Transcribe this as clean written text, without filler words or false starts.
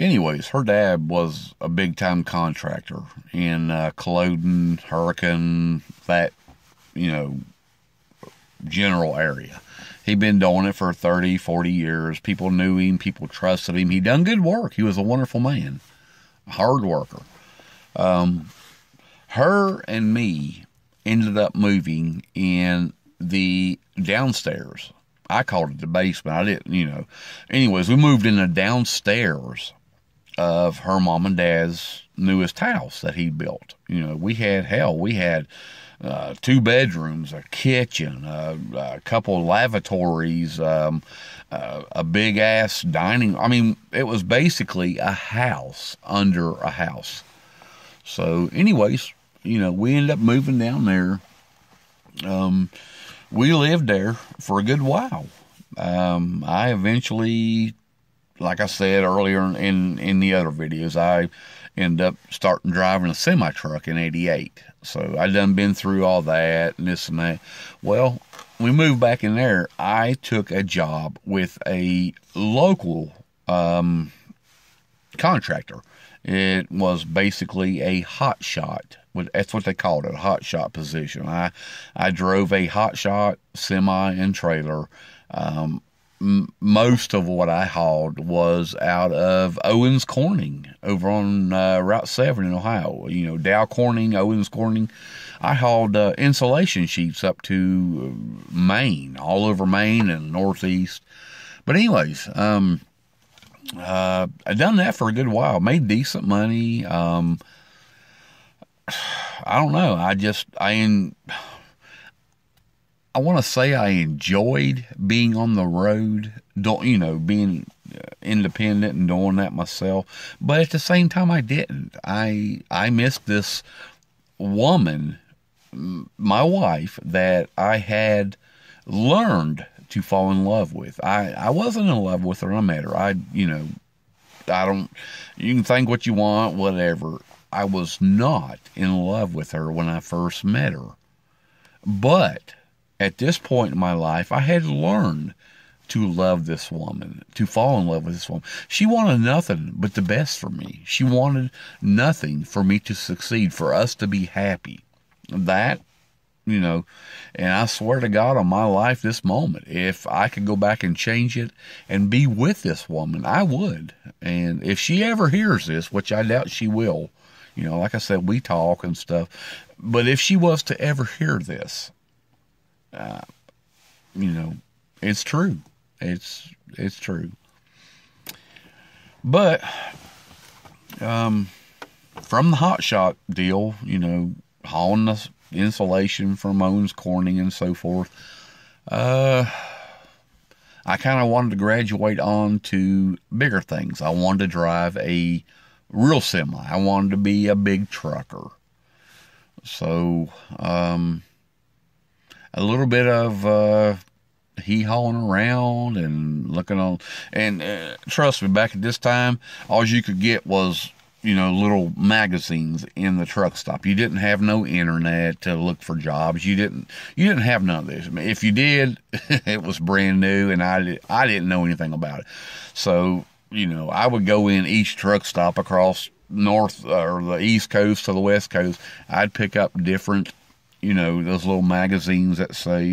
Anyways, her dad was a big time contractor in Culloden, Hurricane, that, you know, general area. He'd been doing it for 30, 40 years. People knew him. People trusted him. He done good work. He was a wonderful man, a hard worker. Her and me ended up moving in the downstairs. I called it the basement. I didn't, you know. Anyways, we moved in the downstairs of her mom and dad's newest house that he built. You know, we had 2 bedrooms, a kitchen, a couple of lavatories, a big ass dining. I mean, it was basically a house under a house. So anyways, you know, we ended up moving down there. We lived there for a good while. I eventually, like I said earlier in the other videos, I ended up starting driving a semi-truck in '88. So I done been through all that and this and that. Well, we moved back in there. I took a job with a local contractor. It was basically a hot shot. That's what they called it, a hot shot position. I drove a hot shot semi and trailer. Most of what I hauled was out of Owens Corning over on Route 7 in Ohio. You know, Dow Corning, Owens Corning. I hauled insulation sheets up to Maine, all over Maine and Northeast. But anyways, I done that for a good while. Made decent money. I don't know. I want to say I enjoyed being on the road, being independent and doing that myself. But at the same time, I didn't. I missed this woman, my wife, that I had learned to fall in love with. I wasn't in love with her when I met her. You can think what you want, whatever. I was not in love with her when I first met her. But at this point in my life, I had learned to love this woman, to fall in love with this woman. She wanted nothing but the best for me. She wanted nothing for me to succeed, for us to be happy. That, and I swear to God on my life this moment, if I could go back and change it and be with this woman, I would. And if she ever hears this, which I doubt she will, like I said, we talk and stuff. But if she was to ever hear this, it's true. It's true. But, from the hot shot deal, hauling the insulation from Owens Corning and so forth, I kind of wanted to graduate on to bigger things. I wanted to drive a real semi. I wanted to be a big trucker. So, a little bit of hauling around and looking on, and trust me, back at this time, all you could get was little magazines in the truck stop. You didn't have no internet to look for jobs. You didn't have none of this. I mean, if you did, it was brand new, and I didn't know anything about it. So I would go in each truck stop across north or the east coast to the west coast. I'd pick up different those little magazines that say,